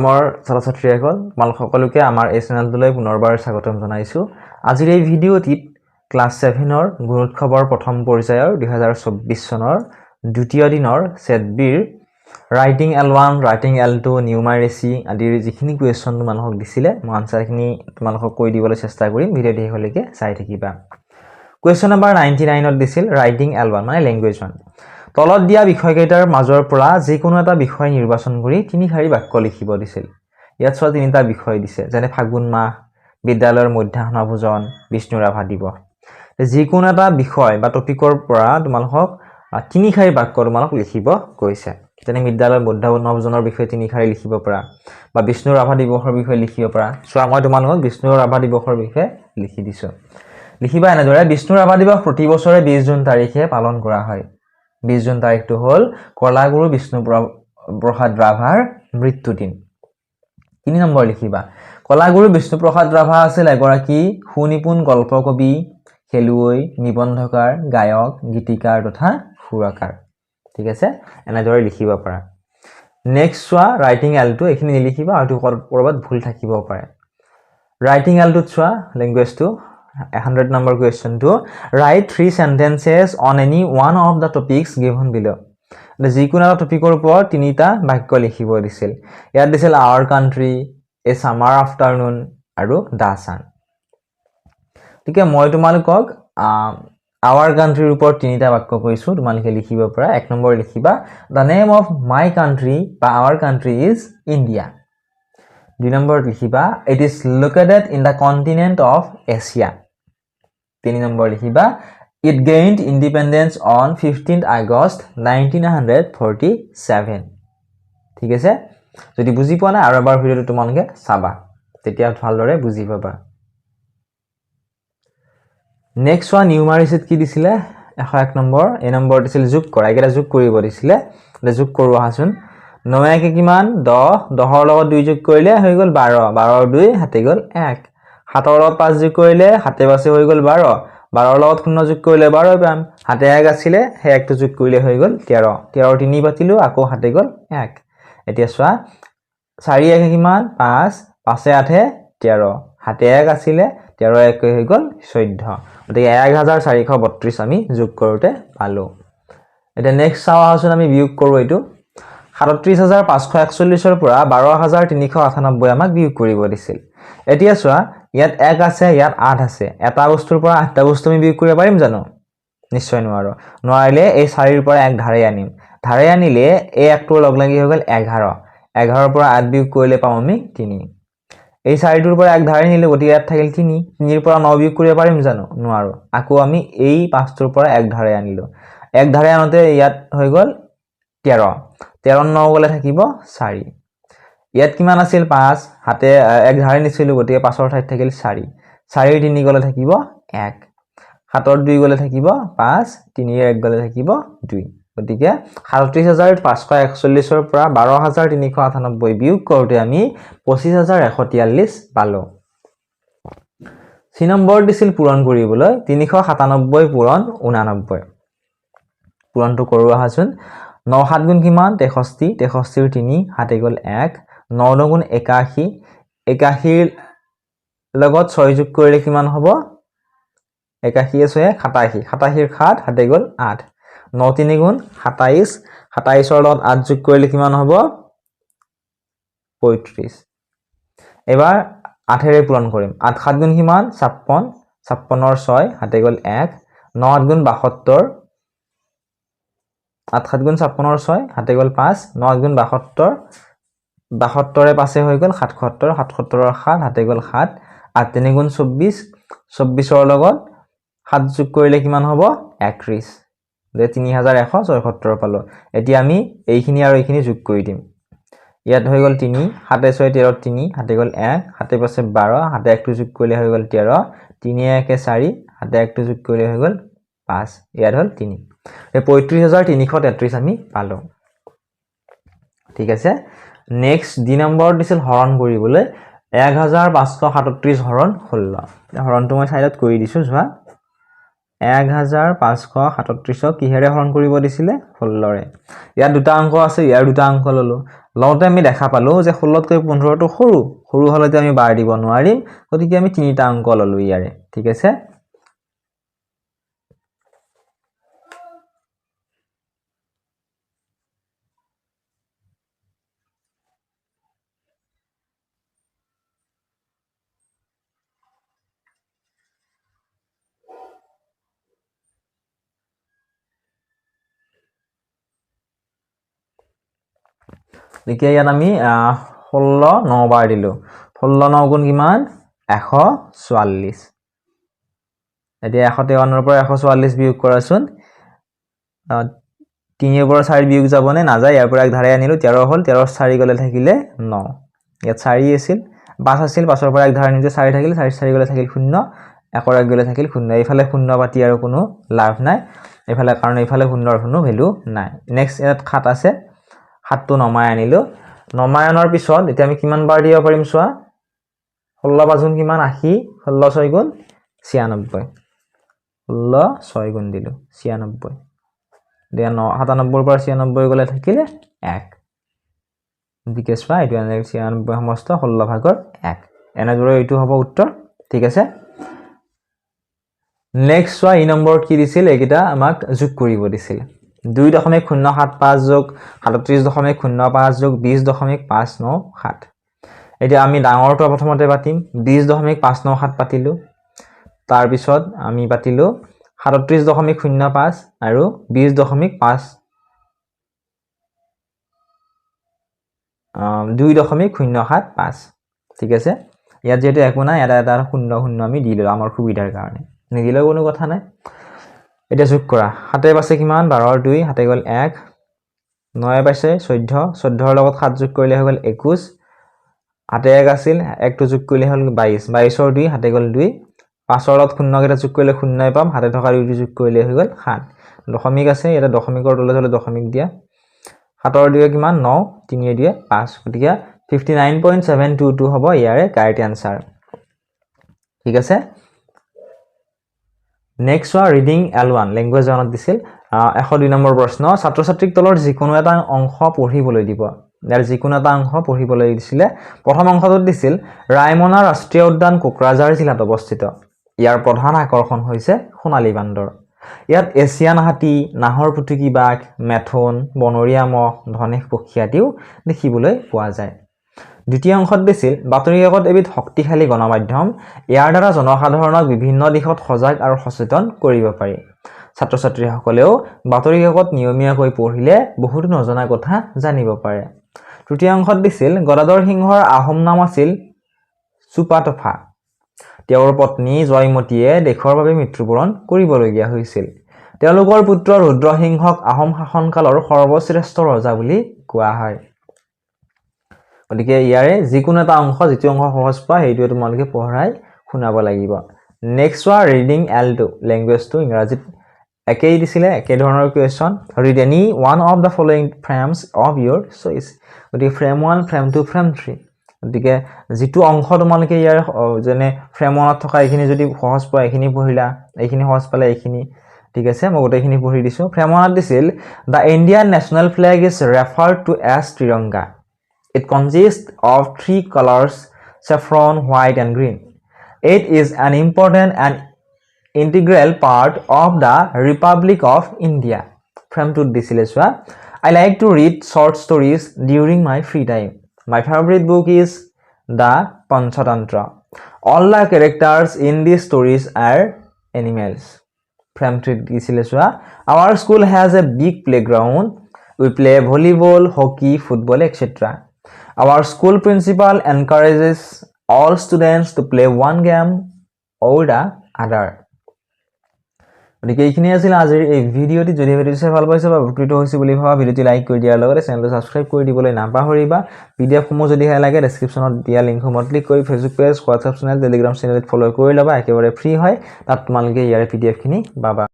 মোৰ ছাত্ৰ-ছাত্ৰীসকল তোমালোক সকলোকে আমাৰ এই চেনেলটোলৈ পুনৰবাৰ স্বাগতম জনাইছো। আজিৰ এই ভিডিঅ'টিত ক্লাছ 7ৰ গুণোৎসৱৰ প্ৰথম পৰ্যায়ৰ 2024 চনৰ দ্বিতীয় দিনৰ সেট বিৰ ৰাইটিং L1, ৰাইটিং L2, নিউমাৰেচি আদিৰ যিখিনি কুৱেশ্যন তোমালোকক দিছিলে মই আনসাৰখিনি তোমালোকক কৈ দিবলৈ চেষ্টা কৰিম। ভিডিঅ'টি শেষলৈকে চাই থাকিবা। কুৱেশ্যন নম্বৰ 99ত দিছিল ৰাইটিং L1 মানে ল্যাঙ্গুৱেজ 1। তলত দিয়া বিষয়কেইটাৰ মাজৰ পৰা যিকোনো এটা বিষয় নিৰ্বাচন কৰি তিনি শাৰী বাক্য লিখিব দিছিল। ইয়াত চোৱা তিনিটা বিষয় দিছে যেনে ফাগুন মাহ, বিদ্যালয়ৰ মধ্যাহ্ন ভোজন, বিষ্ণু ৰাভা দিৱস। যিকোনো এটা বিষয় বা টপিকৰ পৰা তোমালোকক তিনি শাৰী বাক্য তোমালোক লিখিব কৈছে। যেনে বিদ্যালয়ৰ মধ্যাহ্ন ভোজনৰ বিষয়ে তিনি শাৰী লিখিব পৰা বা বিষ্ণু ৰাভা দিৱসৰ বিষয়ে লিখিব পৰা। চোৱা মই তোমালোকক বিষ্ণু ৰাভা দিৱসৰ বিষয়ে লিখি দিছো। লিখিবা এনেদৰে বিষ্ণু ৰাভা দিৱস প্ৰতি বছৰে 20 জুন তাৰিখে পালন কৰা হয়। 20 জুন তাৰিখটো হ'ল কলাগুৰু বিষ্ণু প্ৰসাদ ৰাভাৰ মৃত্যু দিন। 3 নম্বৰ লিখিবা কলাগুৰু বিষ্ণু প্ৰসাদ ৰাভা আছিল এগৰাকী সুনিপুণ গল্পকবি, খেলুৱৈ, নিবন্ধকাৰ, গায়ক, গীতিকাৰ তথা সুৰকাৰ। ঠিক আছে, এনেদৰে লিখিব পাৰা। নেক্সট চোৱা ৰাইটিং L2 এইখিনি নিলিখিবা আৰু কৰবাত ভুল থাকিব পাৰে। ৰাইটিং L2 চোৱা ল্যাঙ্গুৱেজটো 100 number কুৱেশ্যনটো write 3 sentences on any one of the topics given below। যিকোনো এটা টপিকৰ ওপৰত তিনিটা বাক্য লিখিব দিছিল। ইয়াত দিছিল our country, a summer afternoon আৰু the sun। ঠিক আছে, মই তোমালোকক our country ৰ ওপৰত তিনিটা বাক্য কৈছো, তোমালোকে লিখিব পৰা। 1 নম্বৰ লিখিবা the name of my country বা our country is India। 2 number লিখিবা it is located in the continent of Asia। 3 number লিখিবা it gained independence on 15th August 1947। ঠিক আছে, যদি বুজি পোৱা নাই আৰু এবাৰ ভিডিঅটো তোমালোকে চাবা, তেতিয়া ভালদৰে বুজি পাবা। নেক্সট ওয়ান নিউমাৰেচিত কি দিছিলে 101 নম্বৰ। এই নম্বৰ দিছিল যোগ কৰা, এইকেইটা যোগ কৰিব দিছিলে। যোগ কৰো আহাচোন। 9 কে কিমান 10, 10ৰ লগত 2 যোগ কৰিলে হৈ গ'ল 12, 12ৰ 2 হাতে গ'ল 1, 7ৰ লগত 5 যোগ কৰিলে হাতে পাছে হৈ গ'ল 12, 12ৰ লগত 0 যোগ কৰিলে 12 পাম, হাতে 1 আছিলে সেই 1টো যোগ কৰিলে হৈ গ'ল 13, 13ৰ 3 পাতিলো আকৌ হাতে গ'ল 1। এতিয়া চোৱা 4 1 কিমান 5, 5 8 13, হাতে 1 আছিলে 13 1 হৈ গ'ল 14, গতিকে 1432 আমি যোগ কৰোতে পালো। এটা নেক্সট চাও আহাচোন, আমি বিয়োগ কৰো এইটো 37541 ৰ পৰা 12398 আমাক বিয়োগ কৰিব দিছিল। এতিয়া চোৱা ইয়াত 1 আছে ইয়াত 8 আছে, এটা বস্তুৰ পৰা 8টা বস্তু আমি বিয়োগ কৰিব পাৰিম জানো? নিশ্চয় নোৱাৰো। নোৱাৰিলে এই 4 ৰ পৰা 1 ধাৰে আনিম, ধাৰে আনিলে এই 1টোৰ লগ লাগি হৈ গ'ল 11, 11ৰ পৰা 8 বিয়োগ কৰিলে পাম আমি 3। এই 4টোৰ পৰা 1 ধাৰে নিলে গতিকে ইয়াত থাকিল 3, 3ৰ পৰা 9 বিয়োগ কৰিব পাৰিম জানো? নোৱাৰো। আকৌ আমি এই 5টোৰ পৰা 1 ধাৰে আনিলো, 1 ধাৰে আনোতে ইয়াত হৈ গ'ল 13, 13 9 গলে থাকিব 4। ইয়াত কিমান আছিল 5, হাতে 1 ধাৰে নিছিলো গতিকে 5ৰ ঠাইত থাকিল 4, 4ৰ 3 গলে থাকিব 1, 7ৰ 2 গলে থাকিব 5, 3ৰ 1 গলে থাকিব 2। গতিকে 37541 ৰ পৰা 12398 বিয়োগ কৰোতে আমি 25143 পালো। 3 নম্বৰ দিছিল পূৰণ কৰিবলৈ 397 পূৰণ 89। পূৰণটো কৰো আহাচোন। 9 7 গুণ কিমান 63, 63ৰ 3 হাতে গ'ল 1, 9 9 গুণ 81, 81ৰ লগত 6 যোগ কৰিলে কিমান হ'ব 81 6 87, 87ৰ 7 হাতে গ'ল 8, 9 3 গুণ 27, 27ৰ লগত 8 যোগ কৰিলে কিমান হ'ব 35। এবাৰ 8ৰে পূৰণ কৰিম। 8 7 গুণ কিমান 56, 56ৰ 6 হাতে গ'ল 1, 9 8 গুণ 72, 8 7 গুণ 56ৰ 6 হাতে গ'ল 5, 9 8 গুণ 72, 72ৰে পাছে হৈ গ'ল 77, 77ৰ 7 হাতে গ'ল 7, 8 3 গুণ 24, 24ৰ লগত 7 যোগ কৰিলে কিমান হ'ব 31, 3174 পালো। এতিয়া আমি এইখিনি আৰু এইখিনি যোগ কৰি দিম। ইয়াত হৈ গ'ল 3, 7 6 13, 3 হাতে গ'ল 1, হাতে পাছে 12, হাতে 1টো যোগ কৰিলে হৈ গ'ল 13, 3 1 4, হাতে 1টো যোগ কৰিলে হৈ গ'ল 5, ইয়াত হ'ল 3। 35333 আমি পালো। ঠিক আছে, নেক্সট 2 নম্বৰ দিছিল হৰণ কৰিবলৈ 1537 হৰণ 16। হৰণটো মই সাইডত কৰি দিছো চোৱা। 1537 কিহেৰে হৰণ কৰিব দিছিলে 16ৰে ইয়াত দুটা অংক আছে ইয়াৰ দুটা অংক ললো লওঁতে আমি দেখা পালো যে 16তকৈ 15টো সৰু হলেতে আমি বাৰ দিব নোৱাৰিম গতিকে আমি তিনিটা অংক ললো ইয়াৰে ঠিক আছে এতিয়া ইয়াত আমি 16 9 বাৰ দিলো 16 9 গুণ কিমান 144 এতিয়া 153 ৰ পৰা 144 বিয়োগ কৰাচোন 3 ৰ পৰা 4 বিয়োগ যাবনে নাযায় ইয়াৰ পৰা এক ধাৰে আনিলো 13 হল 13 4 গলে থাকিলে 9 ইয়াত 4 আছিল 5 আছিল 5 ৰ পৰা এক ধাৰে নিতে 4 থাকিল 4 4 গলে থাকিল 0 1 ৰ এক গলে থাকিল 0 এইফালে 0 পাতি আৰু কোনো লাভ নাই এইফালে কাৰণ এইফালে 0 ৰ কোনো ভ্যালু নাই নেক্সট ইয়াত 7 আছে 7 টো নমাই আনিলো নমাই আনাৰ পিছত এতিয়া আমি কিমান বাৰ দিব পাৰিম চোৱা 16 বাজুন কিমান 80 16 6 গুণ 96 16 6 গুণ দিলো 96 দিয়া 97 ৰ পৰা 96 গলে থাকিলে 1 দিকে চোৱা এটো 96 সমস্ত 16 ভাগৰ 1 এনেদৰে এইটো হ'ব উত্তৰ ঠিক আছে নেক্সট চোৱা ই নম্বৰত কি দিছিল এইকিটা আমাক যোগ কৰিব দিছিল 2.075 যোগ 37.05 যোগ 20.597 এতিয়া আমি ডাঙৰটো প্ৰথমতে পাতিম 20.597 পাতিলো তাৰ পিছত আমি পাতিলো 37.05 আৰু 20.5 2.075 ঠিক আছে ইয়াত যেটো একো নাই এটা 0 আমি দিলো আমাৰ সুবিধাৰ কাৰণে নিদিলেও কোনো কথা নাই এটা যোগ কৰা 7 পাছে কিমান 12 ৰ 2 7 গল 1 9 পাছে 14 14 ৰ লগত 7 যোগ কৰিলে হৈ গল 21 8 1 আছিল 1 টো যোগ কৰিলে হ'ল 22 22 ৰ 2 7 গল 2 5 ৰ লগত 0 কেটা যোগ কৰিলে 0 পাম 7 থকা 2 যোগ কৰিলে হৈ গল 7 দশমিক আছে এটা দশমিকৰ তলত হলে দশমিক দিয়া 7 ৰ 2 কিমান 9 3 ৰ 2 5 গতিকে 59.722 হ'ব ইয়াৰে কাৰেক্ট আনসাৰ ঠিক আছে নেক্সট ওয়া ৰিডিং L1 ল্যাঙ্গুৱেজ জনত দিছিল 102 নম্বৰ প্ৰশ্ন ছাত্ৰ ছাত্ৰীক তলৰ যিকোনো এটা অংশ পঢ়িবলৈ দিব ইয়াৰ যিকোনো এটা অংশ পঢ়িবলৈ দিছিলে প্ৰথম অংশটোত দিছিল ৰায়মনা ৰাষ্ট্ৰীয় উদ্যান কোকৰাঝাৰ জিলাত অৱস্থিত ইয়াৰ প্ৰধান আকৰ্ষণ হৈছে সোণালী বান্দৰ ইয়াত এছিয়ান হাতী নাহৰ ফুটুকী বাঘ মেথন বনৰীয়া মহ ধনেশ পক্ষী আদিও দেখিবলৈ পোৱা যায় দ্বিতীয় অংশত দিছিল বাতৰি কাকত এবিধ শক্তিশালী গণমাধ্যম ইয়াৰ দ্বাৰা জনসাধাৰণক বিভিন্ন দিশত সজাগ আৰু সচেতন কৰিব পাৰি ছাত্ৰ ছাত্ৰীসকলেও বাতৰি কাকত নিয়মীয়াকৈ পঢ়িলে বহুত নজনা কথা জানিব পাৰে তৃতীয় অংশত দিছিল গদাধৰ সিংহৰ আহোম নাম আছিল চুপাতফা তেওঁৰ পত্নী জয়মতীয়ে দেশৰ বাবে মৃত্যুবৰণ কৰিবলগীয়া হৈছিল তেওঁলোকৰ পুত্ৰ ৰুদ্ৰসিংহক আহোম শাসনকালৰ সৰ্বশ্ৰেষ্ঠ ৰজা বুলি কোৱা হয় গতিকে ইয়াৰে যিকোনো এটা অংশ যেটো অংশ সহজ পা হেইটো তোমালোকে পঢ়াই শুনাব লাগিব নেক্সট ওয়া ৰিডিং L2 ল্যাঙ্গুৱেজ টু ইংৰাজীত একেই দিছিলে একে ধৰণৰ question read any one of the following frames of your choice গতিকে ফ্ৰেম 1 ফ্ৰেম 2 ফ্ৰেম 3 গতিকে যেটো অংশ তোমালোকে ইয়াৰ যেনে ফ্ৰেম 1ত থকা এইখিনি যদি সহজ পা এইখিনি পঢ়িলা এইখিনি সহজ পালে এইখিনি ঠিক আছে মই গোটেইখিনি পঢ়ি দিছো ফ্ৰেম 1ত দিছিল the Indian national flag is referred to as Tiranga It consists of 3 colors, saffron, white and green. It is an important and integral part of the Republic of India. From to Disileswa, I like to read short stories during my free time. My favorite book is The Panchatantra. All the characters in these stories are animals. From to Disileswa, our school has a big playground. We play volleyball, hockey, football, etc. Our school principal encourages all students to play one game or the other. গতিকে এইখিনি আছিল আজিৰ এই ভিডিওটি যদি ভিডিওটো ভাল পাইছে বা উপকৃত হৈছে বুলি ভাবা ভিডিওটি লাইক কৰি দিয়াৰ লগতে চেনেলটো সাবস্ক্ৰাইব কৰি দিবলৈ নাপাহৰিবা পিডিএফ সমূহ যদি লাগে ডেসক্ৰিপচনত দিয়া লিংকসমূহত ক্লিক কৰি Facebook page WhatsApp channel Telegram চেনেলত ফলো কৰি লবা একেবাৰে ফ্ৰী হয় তাত তোমালোকে ইয়াৰ পিডিএফ খিনি পাবা